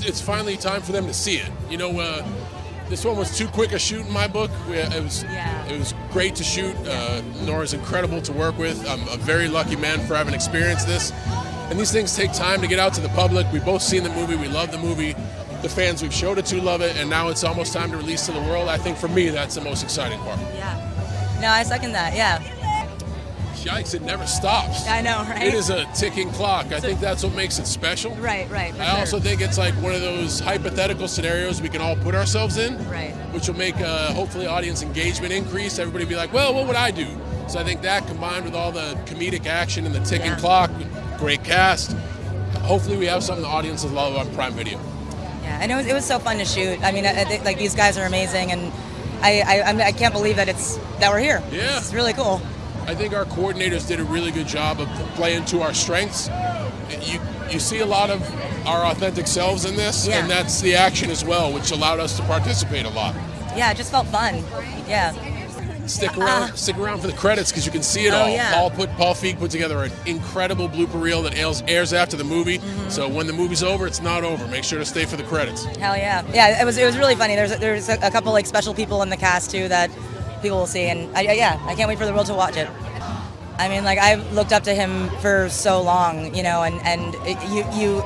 It's finally time for them to see it. You know, this one was too quick a shoot in my book. It was great to shoot. Nora's incredible to work with. I'm a very lucky man for having experienced this. And these things take time to get out to the public. We've both seen the movie. We love the movie. The fans we've showed it to love it. And now it's almost time to release to the world. I think for me, that's the most exciting part. Yeah. No, I second that. Yeah. Yikes, it never stops. I know, right? It is a ticking clock. I think that's what makes it special. Right. I also think it's like one of those hypothetical scenarios we can all put ourselves in, right? Which will make hopefully audience engagement increase. Everybody be like, well, what would I do? So I think that combined with all the comedic action and the ticking clock, great cast, hopefully we have something the audience will love on Prime Video. Yeah, and it was so fun to shoot. I mean, like these guys are amazing, and I can't believe that we're here. Yeah. It's really cool. I think our coordinators did a really good job of playing to our strengths. You see a lot of our authentic selves in this, and that's the action as well, which allowed us to participate a lot. Yeah, it just felt fun. Yeah. Stick around for the credits because you can see it all. Yeah. Paul Feig put together an incredible blooper reel that airs after the movie. Mm-hmm. So when the movie's over, it's not over. Make sure to stay for the credits. Hell yeah! Yeah, it was really funny. There's a couple like special people in the cast too that people will see, and I can't wait for the world to watch it. I mean, like, I've looked up to him for so long, you know, and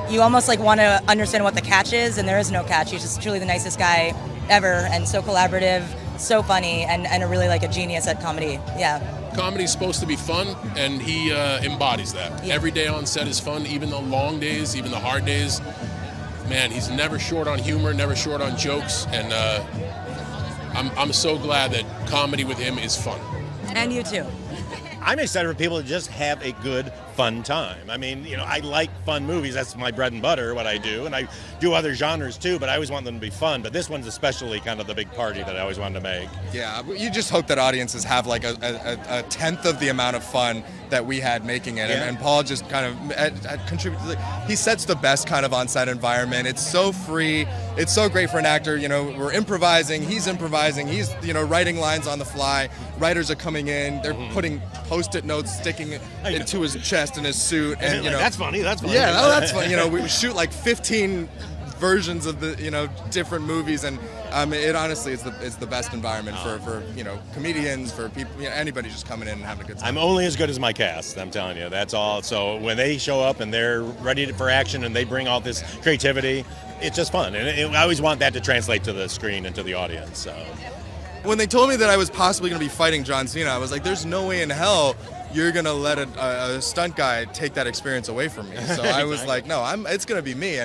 you almost like want to understand what the catch is, and there is no catch. He's just truly the nicest guy ever, and so collaborative, so funny, and a really like a genius at comedy. Yeah. Comedy's supposed to be fun, and he embodies that. Yeah. Every day on set is fun, even the long days, even the hard days. Man, he's never short on humor, never short on jokes, and I'm so glad that comedy with him is fun. And you too. I'm excited for people to just have a good, fun time. I mean, you know, I like fun movies. That's my bread and butter, what I do. And I do other genres too, but I always want them to be fun. But this one's especially kind of the big party that I always wanted to make. Yeah, you just hope that audiences have like a tenth of the amount of fun that we had making it. Yeah. And Paul just kind of contributed. He sets the best kind of on-set environment. It's so free. It's so great for an actor. You know, we're improvising. He's improvising. He's, you know, writing lines on the fly. Writers are coming in. They're putting Post-it notes, sticking it into his chest and his suit. And, you know, that's funny. That's funny. Yeah, that's funny. You know, we shoot like 15 versions of the, you know, different movies, and it honestly is the best environment for you know, comedians, for people, you know, anybody just coming in and having a good time. I'm only as good as my cast, I'm telling you. That's all. So when they show up and they're ready for action and they bring all this creativity, it's just fun. And I always want that to translate to the screen and to the audience. So when they told me that I was possibly going to be fighting John Cena, I was like, there's no way in hell you're going to let a stunt guy take that experience away from me. So I was like, no, it's going to be me.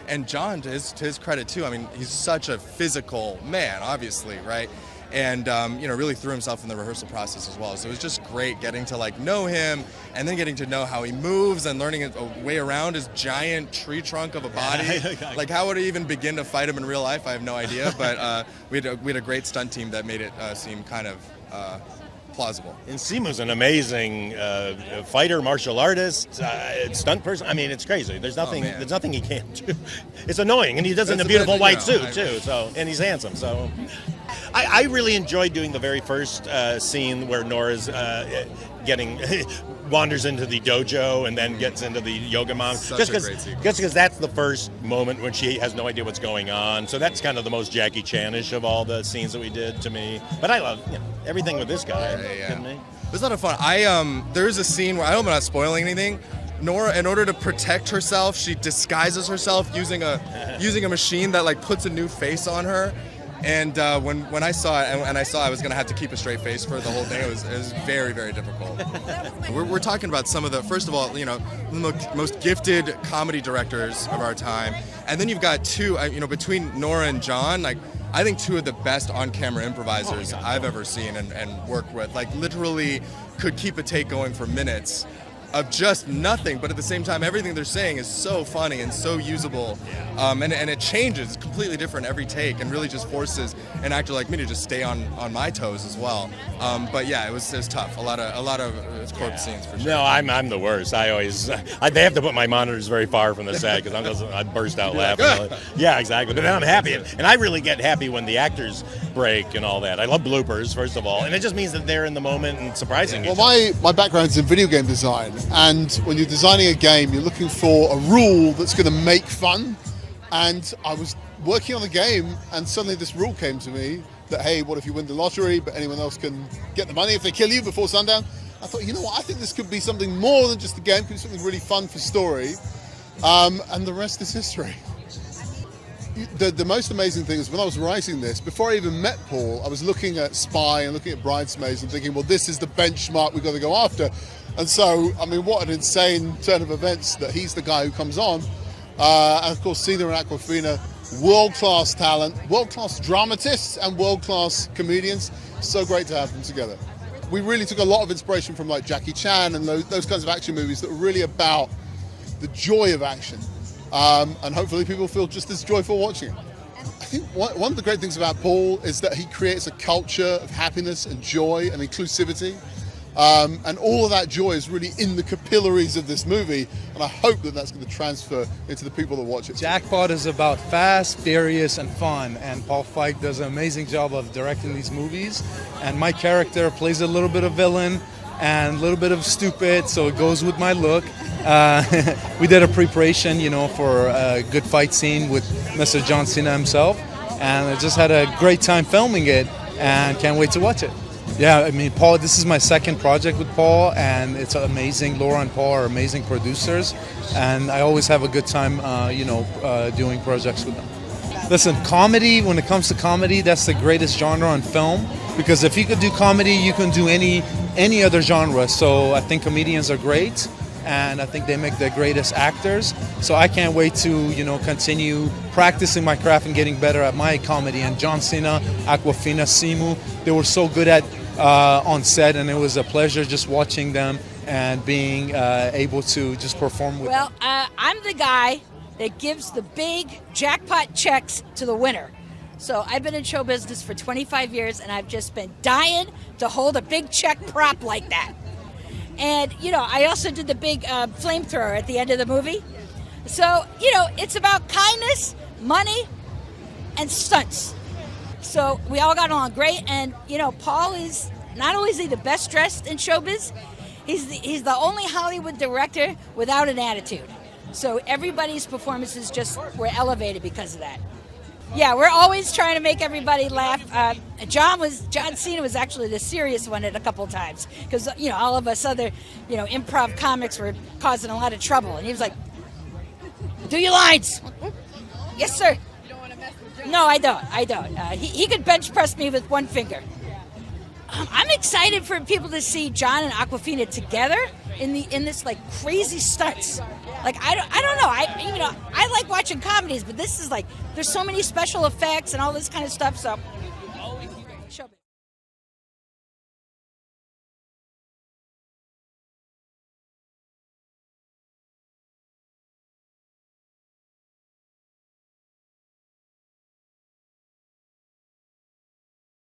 And John, to his credit too, I mean, he's such a physical man, obviously, right? And, you know, really threw himself in the rehearsal process as well. So it was just great getting to, like, know him and then getting to know how he moves and learning a way around his giant tree trunk of a body. Like, how would I even begin to fight him in real life? I have no idea. But we had a great stunt team that made it seem kind of plausible. And Simu's an amazing fighter, martial artist, stunt person. I mean, it's crazy. There's nothing he can't do. It's annoying, and he does it in a beautiful white suit too. So, and he's handsome. So, I really enjoyed doing the very first scene where Nora's getting wanders into the dojo and then gets into the yoga mom. Such a great sequence. Just because that's the first moment when she has no idea what's going on. So that's kind of the most Jackie Chan-ish of all the scenes that we did to me. But I love everything with this guy. Yeah. It was a lot of fun. There's a scene where, I hope I'm not spoiling anything, Nora, in order to protect herself, she disguises herself using a machine that like puts a new face on her. And when I saw it, and I saw I was going to have to keep a straight face for the whole thing, it was very, very difficult. We're talking about some of the, first of all, the most gifted comedy directors of our time. And then you've got two, between Nora and John, like, I think two of the best on-camera improvisers I've ever seen and worked with. Like, literally could keep a take going for minutes of just nothing, but at the same time, everything they're saying is so funny and so usable, and it changes completely different every take, and really just forces an actor like me to just stay on my toes as well. But yeah, it was tough. A lot of corpse scenes for sure. No, I'm the worst. They have to put my monitors very far from the set because I burst out laughing. Yeah, exactly. But then I'm happy, and I really get happy when the actors break and all that. I love bloopers, first of all, and it just means that they're in the moment and surprising. Well, my background's in video game design. And when you're designing a game, you're looking for a rule that's going to make fun. And I was working on the game, and suddenly this rule came to me that, hey, what if you win the lottery, but anyone else can get the money if they kill you before sundown? I thought, you know what, I think this could be something more than just a game, could be something really fun for story. And the rest is history. The most amazing thing is when I was writing this, before I even met Paul, I was looking at Spy and looking at Bridesmaids and thinking, well, this is the benchmark we've got to go after. And so, I mean, what an insane turn of events that he's the guy who comes on. And of course, Cena and Awkwafina, world-class talent, world-class dramatists and world-class comedians. So great to have them together. We really took a lot of inspiration from like Jackie Chan and those kinds of action movies that were really about the joy of action. And hopefully people feel just as joyful watching it. I think one of the great things about Paul is that he creates a culture of happiness and joy and inclusivity. And all of that joy is really in the capillaries of this movie, and I hope that that's going to transfer into the people that watch it. Jackpot is about fast, furious, and fun, and Paul Feig does an amazing job of directing these movies. And my character plays a little bit of villain and a little bit of stupid, so it goes with my look. We did a preparation, for a good fight scene with Mr. John Cena himself, and I just had a great time filming it, and can't wait to watch it. Yeah, I mean, Paul, this is my second project with Paul, and it's amazing. Laura and Paul are amazing producers, and I always have a good time, doing projects with them. Listen, comedy, when it comes to comedy, that's the greatest genre in film, because if you could do comedy, you can do any other genre. So I think comedians are great, and I think they make the greatest actors. So I can't wait to, continue practicing my craft and getting better at my comedy. And John Cena, Awkwafina, Simu, they were so good at on set, and it was a pleasure just watching them and being able to just perform with them. Well, I'm the guy that gives the big jackpot checks to the winner. So I've been in show business for 25 years, and I've just been dying to hold a big check prop like that. And, I also did the big flamethrower at the end of the movie. So, it's about kindness, money, and stunts. So we all got along great, and Paul is not only is he the best dressed in showbiz, he's the only Hollywood director without an attitude. So everybody's performances just were elevated because of that. Yeah, we're always trying to make everybody laugh. John Cena was actually the serious one at a couple times because all of us other improv comics were causing a lot of trouble, and he was like, "Do your lines." Yes, sir. No, I don't. He could bench press me with one finger. I'm excited for people to see John and Awkwafina together in this like crazy stunts. Like I don't know. I like watching comedies, but this is like there's so many special effects and all this kind of stuff. So